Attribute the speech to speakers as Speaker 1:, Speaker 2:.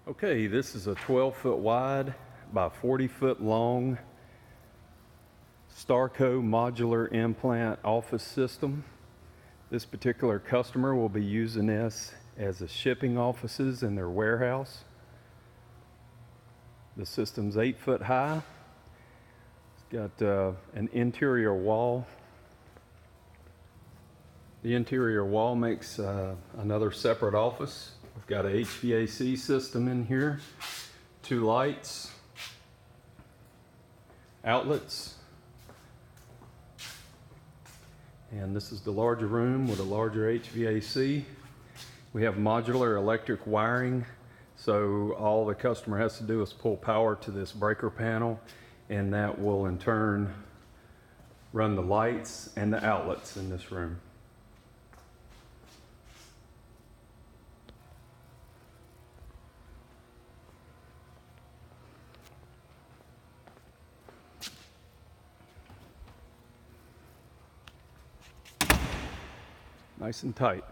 Speaker 1: Okay, this is a 12-foot wide by 40-foot long Starrco modular implant office system. This particular customer will be using this as a shipping offices in their warehouse. The system's 8 foot high. It's got an interior wall. The interior wall makes another separate office. We've got a HVAC system in here, 2 lights, outlets, and this is the larger room with a larger HVAC. We have modular electric wiring, so all the customer has to do is pull power to this breaker panel, and that will in turn run the lights and the outlets in this room. Nice and tight.